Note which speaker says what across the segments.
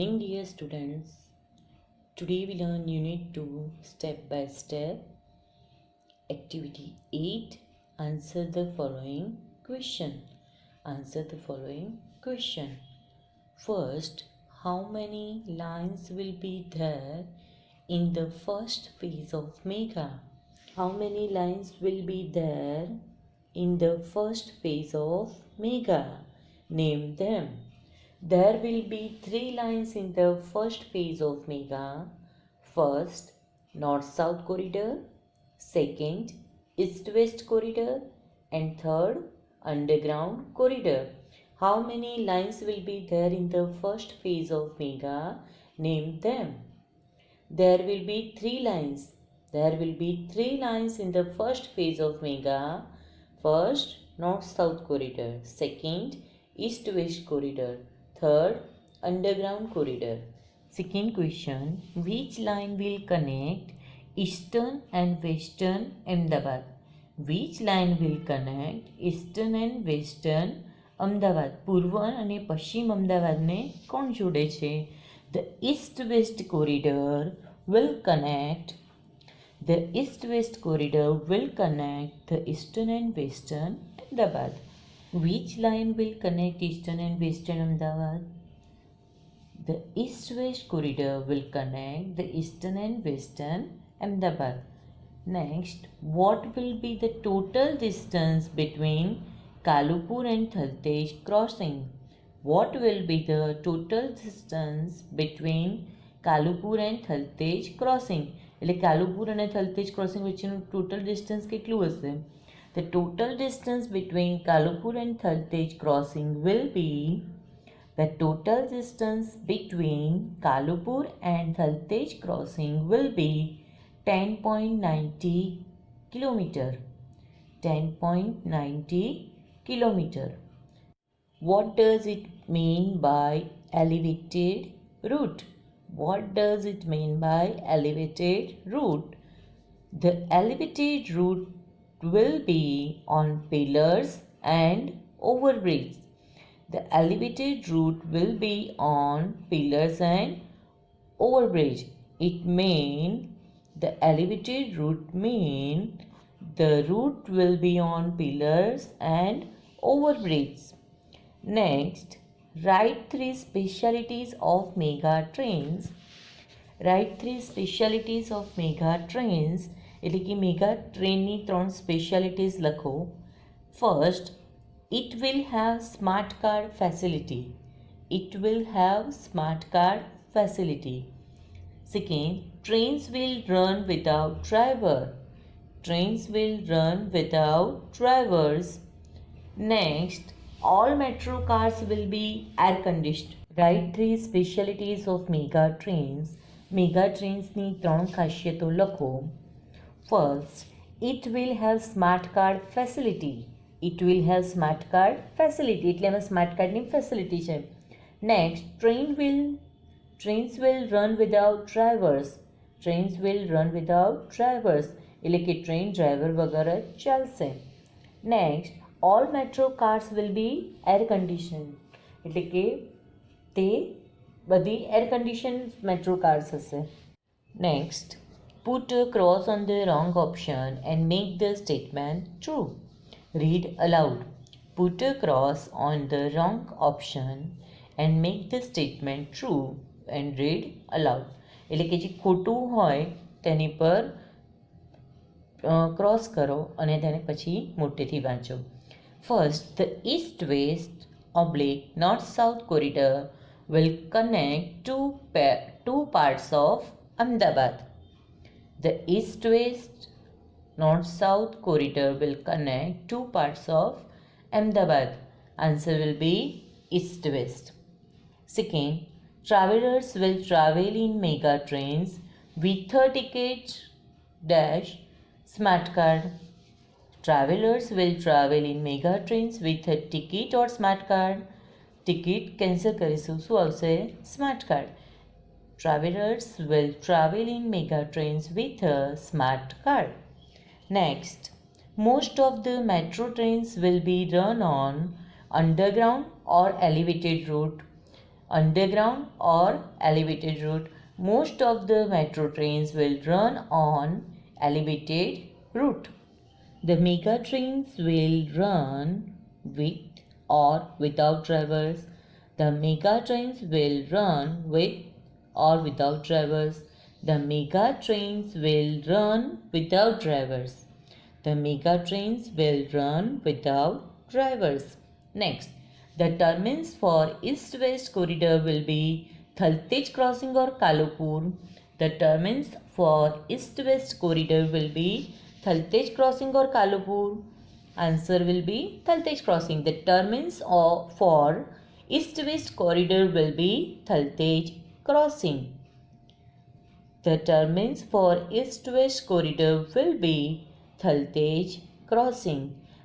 Speaker 1: morning, dear students. Today we learn Unit 2 step by step. Activity 8. Answer the following question. Answer the following question. First, how many lines will be there in the first phase of Megha? How many lines will be there in the first phase of Megha? Name them. There will be 3 lines in the first phase of Megha. First, north-south corridor. Second, east-west corridor. And third, underground corridor. How many lines will be there in the first phase of Megha? Name them. There will be 3 lines. There will be 3 lines in the first phase of Megha. First, north-south corridor. Second, east-west corridor. Third, underground corridor. Second question, which line will connect eastern and western Ahmedabad? Which line will connect eastern and western Ahmedabad? પૂર્વ અને પશ્ચિમ અમદાવાદને કોણ જોડે છે? The east-west corridor will connect the east-west corridor will connect the eastern and western Ahmedabad. Which line will connect eastern and western Ahmedabad? The east-west corridor will connect the eastern and western Ahmedabad. Next, what will be the total distance between Kalupur and Thaltej crossing? What will be the total distance between Kalupur and Thaltej crossing? એટલે કાલુપુર અને Thaltej crossing વચ્ચેનું total distance કેટલું હશે? The total distance between Kalupur and Thaltej crossing will be The total distance between Kalupur and Thaltej crossing will be 10.90 kilometer. 10.90 kilometer. What does it mean by elevated route? What does it mean by elevated route? The elevated route will be on pillars and overbridges. The elevated route will be on pillars and overbridge. It mean the elevated route mean the route will be on pillars and overbridges. Next, write 3 specialities of Megha trains. Write 3 specialities of Megha trains. એટલે કે mega ટ્રેનની 3 specialities લખો. First, it will have smart card facility. It will have smart card facility. Second, trains will run without driver. Trains will run without drivers. Next, all metro cars will be air conditioned. Write 3 specialities of Megha trains. Megha trains ની 3 ખાસિયતો લખો. First, it will have smart card facility. It will have smart card facility. એટલે એમાં smart કાર્ડની facility છે. Next, trains will run without drivers. Trains will run without drivers. એટલે કે train driver વગર જ ચાલશે. Next, all metro cars will be air conditioned. એટલે કે તે બધી એર કન્ડિશન મેટ્રો કાર્સ હશે. Next, put a cross on the wrong option and make the statement true. Read aloud. Put a cross on the wrong option and make the statement true and read aloud. એટલે કે જે ખોટું હોય તેની પર cross કરો અને તેને પછી મોટેથી વાંચો. First, the east-west oblique north-south corridor will connect two parts of Ahmedabad. The east-west north-south corridor will connect 2 parts of Ahmedabad. Answer will be east-west. Second, travelers will travel in Megha trains with a ticket dash smart card. Travelers will travel in Megha trains with a ticket or smart card. Ticket cancel કરીશું. શું આવશે? Smart card. Travelers will travel in Megha trains with a smart card. Next, most of the metro trains will be run on underground or elevated route. underground or elevated route. Most of the metro trains will run on elevated route. The mega trains will run with or without drivers. The mega trains will run with or without drivers. The mega trains will run without drivers. The mega trains will run without drivers. Next, the terminus for east-west corridor will be Thaltej crossing or Kalopur. The terminus for east-west corridor will be Thaltej crossing or Kalopur. Answer will be Thaltej crossing. The terminus for east-west corridor will be Thaltej crossing. The terminus for east-west corridor will be Thaltej crossing.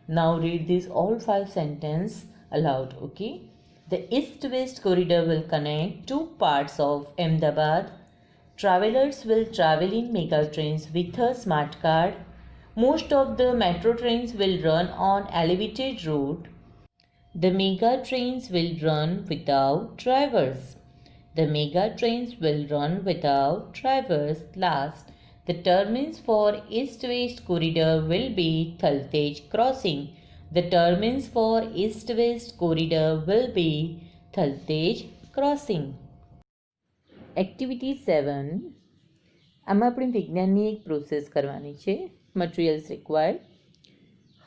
Speaker 1: Now read these all 5 sentences aloud, okay? The east-west corridor will connect two parts of Ahmedabad. Travelers will travel in mega trains with a smart card. Most of the metro trains will run on elevated route. The mega trains will run without drivers. The mega trains will run without drivers. Last, the terminus for east-west corridor will be Thaltej crossing. The terminus for east-west corridor will be Thaltej crossing. Activity 7 આમાં આપણે વિજ્ઞાનની એક process કરવાની છે. Materials required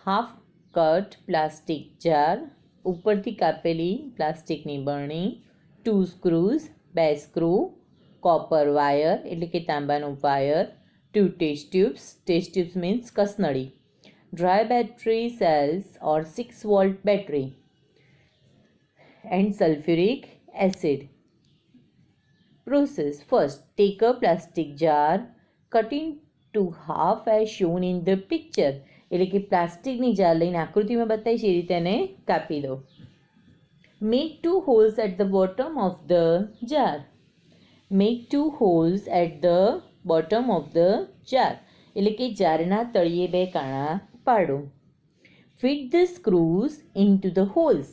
Speaker 1: half cut plastic jar, ઉપરથી કાપેલી પ્લાસ્ટિકની બરણી, 2 સ્ક્રૂઝ, 2 સ્ક્રૂ, કોપર વાયર એટલે કે તાંબાનું વાયર, 2 ટેસ્ટ ટ્યુબ્સ મીન્સ કસનળી, dry battery cells or 6 volt battery and sulphuric acid. Process. First, take a plastic jar, cut into half as shown in the picture. એટલે કે પ્લાસ્ટિકની jar લઈને આકૃતિમાં બતાવી છે એ રીતે એને કાપી દો. Make 2 holes at the bottom of the jar. Make 2 holes at the bottom of the jar. એટલે કે જારના તળિયે 2 કાણા પાડો. Fit the screws into the holes.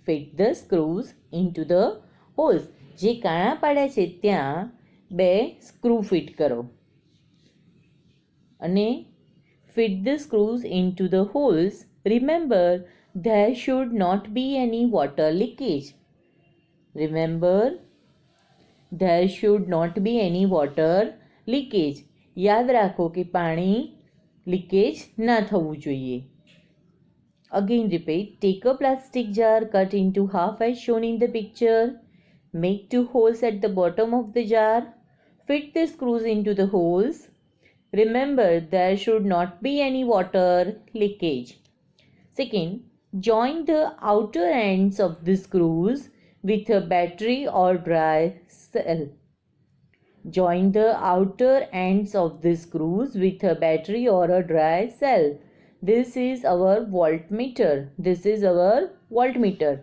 Speaker 1: Fit the screws into the holes. જે કાણા પાડ્યા છે ત્યાં 2 સ્ક્રૂ ફિટ કરો અને fit the screws into the holes. Remember, there should not be any water leakage. Remember, there should not be any water leakage. યાદ રાખો કે પાણી લીકેજ ના થવું જોઈએ. Again repeat, take a plastic jar, cut into half as shown in the picture. Make 2 holes at the bottom of the jar. Fit the screws into the holes. Remember, there should not be any water leakage. Second, join the outer ends of the screws with a battery or dry cell. Join the outer ends of the screws with a battery or a dry cell. This is our voltmeter. This is our voltmeter.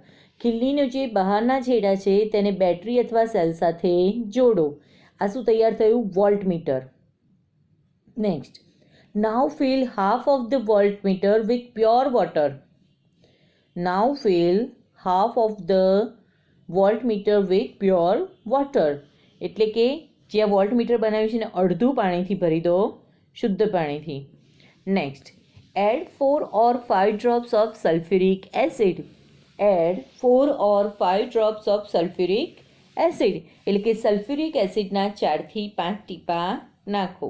Speaker 1: ખીલ્લીનો જે બહારના છેડા છે તેને battery અથવા cell સાથે જોડો. આ શું તૈયાર થયું? Voltmeter. Next, now fill half of the voltmeter with pure water. Now fill half of the voltmeter with pure water. એટલે કે જે આ વોલ્ટમીટર બનાવ્યું છે ને અડધું પાણીથી ભરી દો, શુદ્ધ પાણીથી. Next, add 4 or 5 drops of sulfuric acid. Add 4 or 5 drops of sulfuric acid. એટલે કે સલ્ફ્યુરિક એસિડના 4 થી 5 ટીપા નાખો.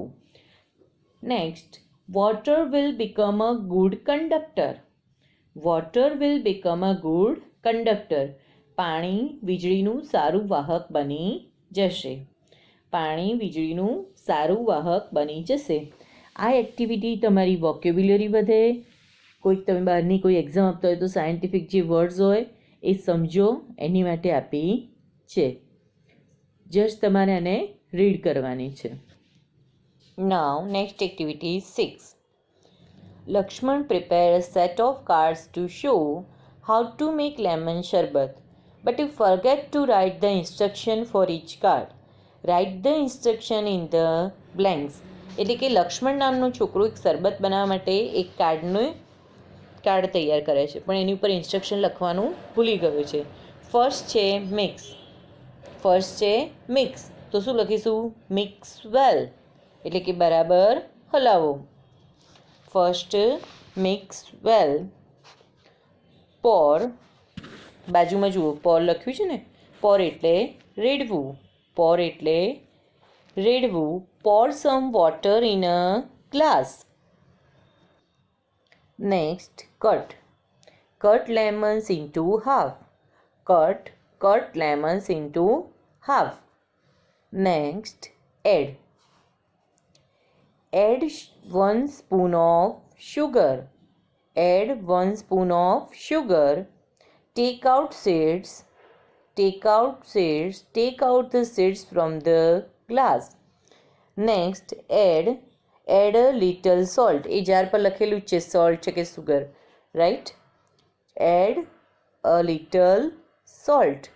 Speaker 1: Next, water will become a good conductor. Water will become a good conductor. પાણી વીજળીનું સારું વાહક બની જશે. પાણી વીજળીનું સારું વાહક બની જશે. આ એક્ટિવિટી તમારી વોકેબ્યુલરી વધે. કોઈક તમે બહારની કોઈ એક્ઝામ આપતા હોય તો સાયન્ટિફિક જે વર્ડ્સ હોય એ સમજો એની માટે આપી છે. જસ્ટ તમારે આને રીડ કરવાની છે. Now next activity 6. Lakshman prepare a set of cards to show how to make lemon sharbat but you forget to write the instruction for each card. Write the instruction in the blanks. એટલે કે લક્ષ્મણ નામનો છોકરો એક શરબત બનાવવા માટે એક કાર્ડ તૈયાર કરે છે પણ એની ઉપર ઇન્સ્ટ્રક્શન લખવાનું ભૂલી ગયો છે. ફર્સ્ટ છે મિક્સ. ફર્સ્ટ છે મિક્સ, તો શું લખીશું? મિક્સ વેલ, એટલે કે બરાબર હલાવો. ફર્સ્ટ મિક્સ વેલ. પોર, બાજુમાં જુઓ પોર લખ્યું છે ને, પોર એટલે રેડવું. પોર એટલે રેડવું. પોર some water in a glass. Next cut. Cut lemons into half. cut lemons into half. Next, add 1 spoon of sugar. Add 1 spoon of sugar. Take out the seeds from the glass. Next, add a little salt. A jar પર લખેલું છે salt છે કે sugar, right? Add a little salt.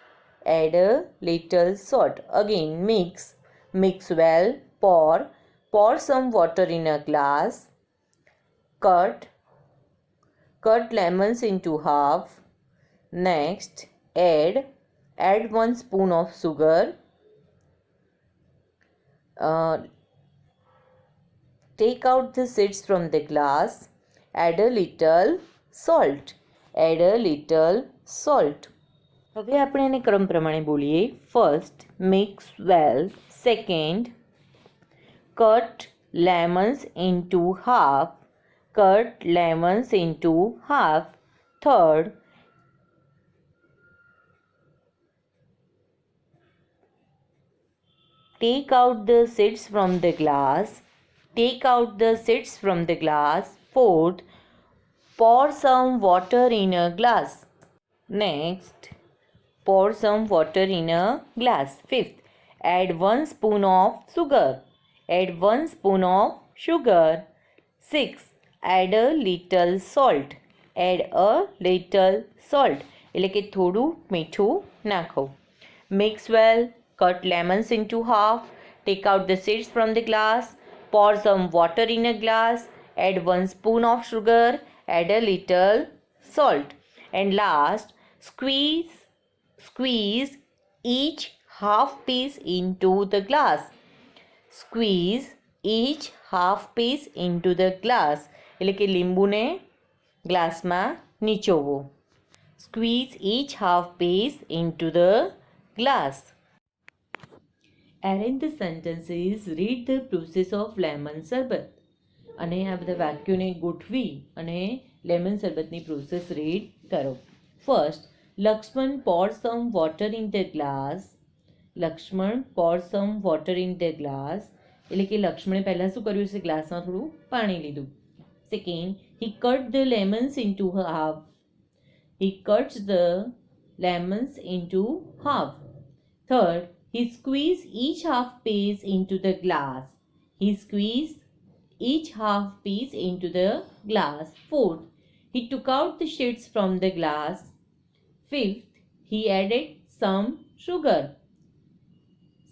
Speaker 1: Add a little salt. Again mix well. Pour some water in a glass. Cut lemons into half. Next, add 1 spoon of sugar. Take out the seeds from the glass. Add a little salt. હવે આપણે એને ક્રમ પ્રમાણે બોલીએ. First mix well. Second cut lemons into half. Third take out the seeds from the glass. Fourth, pour some water in a glass. Next, pour some water in a glass. Fifth, add 1 spoon of sugar. Sixth, add a little salt. એટલે કે થોડું મીઠું નાખો. Mix well. Cut lemons into half. Take out the seeds from the glass. Pour some water in a glass. Add 1 spoon of sugar. Add a little salt. And last, squeeze each half piece into the glass. એટલે કે લીંબુને ગ્લાસમાં નીચોવો. Squeeze each half piece into the glass. Arrange the sentences. Read the process of lemon શરબત. અને આ બધા વાક્યોને ગોઠવી અને lemon શરબતની પ્રોસેસ રીડ કરો. First, Lakshman pour some water in the glass. એટલે કે લક્ષ્મણે પહેલાં શું કર્યું છે? ગ્લાસમાં થોડું પાણી લીધું. Second, he cut the lemons into half. Third, he squeezed each half piece into the glass. Fourth, he took out the seeds from the glass. Fifth, he added some sugar.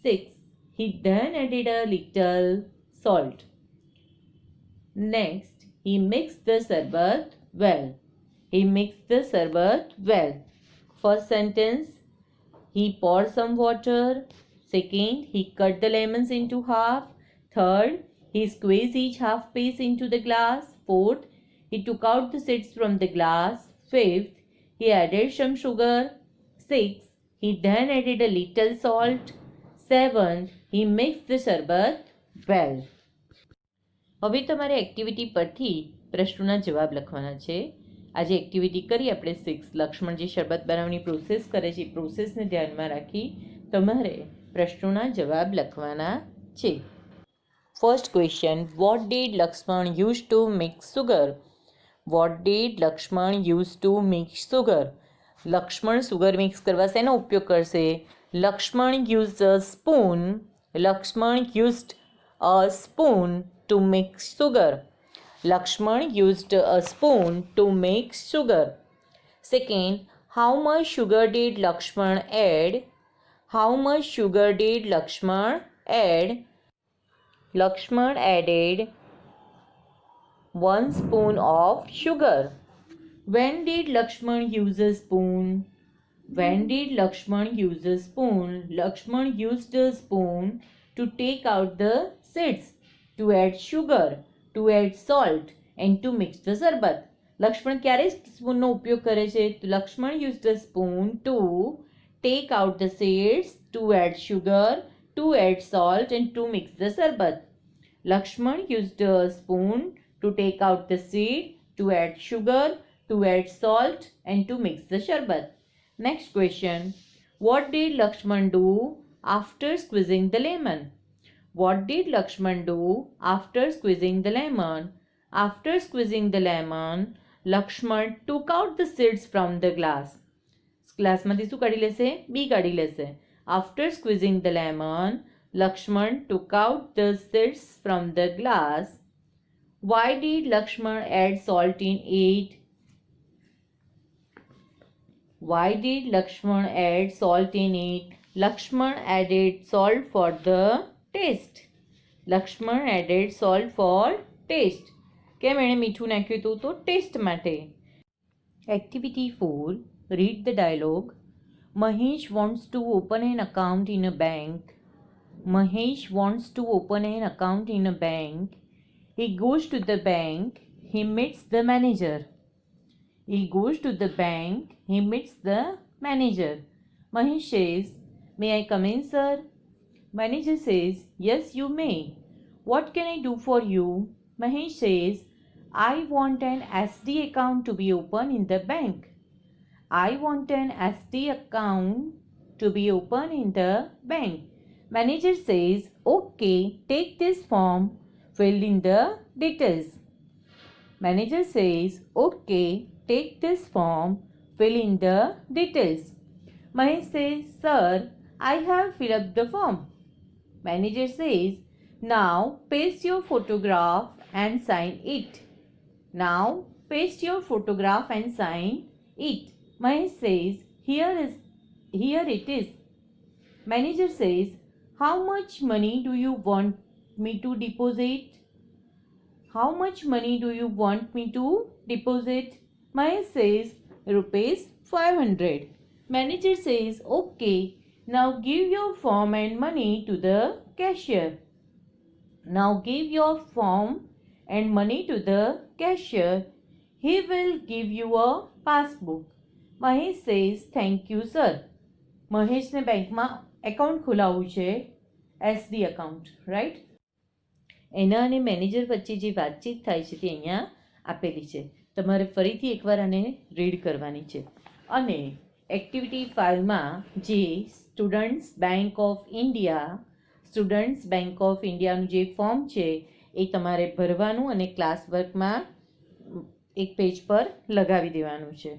Speaker 1: Sixth, he then added a little salt. Next, he mixed the sherbet well. First sentence, he poured some water. Second, he cut the lemons into half. Third, he squeezed each half piece into the glass. Fourth, he took out the seeds from the glass. Fifth, he added some sugar. Sixth, he then added a little salt. Seventh, he mixed the sherbet well. હવે તમારે activity પરથી પ્રશ્નોના જવાબ લખવાના છે. આજે activity કરી આપણે 6. લક્ષ્મણ જે શરબત બનાવવાની પ્રોસેસ કરે છે એ પ્રોસેસને ધ્યાનમાં રાખી તમારે પ્રશ્નોના જવાબ લખવાના છે. First question, what did Lakshman use to mix sugar? Lakshman sugar mix કરવા શેનો ઉપયોગ કરશે? Lakshman used a spoon to mix sugar. Second, how much sugar did Lakshman add? Lakshman added 1 spoon of sugar. When did Lakshman use a spoon? When did Lakshman use a spoon? Lakshman used a spoon to take out the seeds, to add sugar, to add salt and to mix the sarbat. Lakshman ક્યારે સ્પૂનનો ઉપયોગ કરે છે? તો Lakshman used a spoon to take out the seeds, to add sugar, to add salt and to mix the sarbat. Lakshman used a spoon to take out the seed, to add sugar, to add salt and to mix the sharbat. Next question. What did Lakshman do after squeezing the lemon? What did Lakshman do after squeezing the lemon? After squeezing the lemon, Lakshman took out the seeds from the glass. ગ્લાસમાંથી શું કાઢી લેશે? બી કાઢી લેશે. After squeezing the lemon, Lakshman took out the seeds from the glass. Why did Lakshman add salt in it? Why did Lakshman add salt in it? Lakshman added salt for the taste. Lakshman added salt for taste. કેમ એણે મીઠું નાખ્યું હતું? તો test માટે. Activity 4. Read the dialogue. Mahesh wants to open an account in a bank. Mahesh wants to open an account in a bank. He goes to the bank. He meets the manager. He goes to the bank. He meets the manager. Mahesh says, "May I come in, sir?" Manager says, "Yes, you may. What can I do for you?" Mahesh says, "I want an SD account to be opened in the bank. I want an SD account to be opened in the bank." Manager says, "Okay, take this form, fill in the details." Manager says, "Okay, take this form, fill in the details." Mahesh says, "Sir, I have filled up the form." Manager says, "Now paste your photograph and sign it." Now paste your photograph and sign it. Mahesh says, Here it is." Manager says, "How much money do you want me to deposit?" How much money do you want me to deposit? Mahesh says, "500." Manager says, "Okay, now give your form and money to the cashier." Now give your form and money to the cashier. He will give you a passbook. Mahesh says, "Thank you, sir." મહેશને બેંકમાં account ખોલાવવું છે, SD account, right? એના અને manager વચ્ચે જે વાતચીત થાય છે તે અહીંયા આપેલી છે. તમારે ફરીથી એકવાર આને રીડ કરવાની છે. અને એક્ટિવિટી 5માં જે સ્ટુડન્ટ્સ બેંક ઓફ ઇન્ડિયાનું જે ફોર્મ છે એ તમારે ભરવાનું અને ક્લાસ વર્કમાં એક પેજ પર લગાવી દેવાનું છે.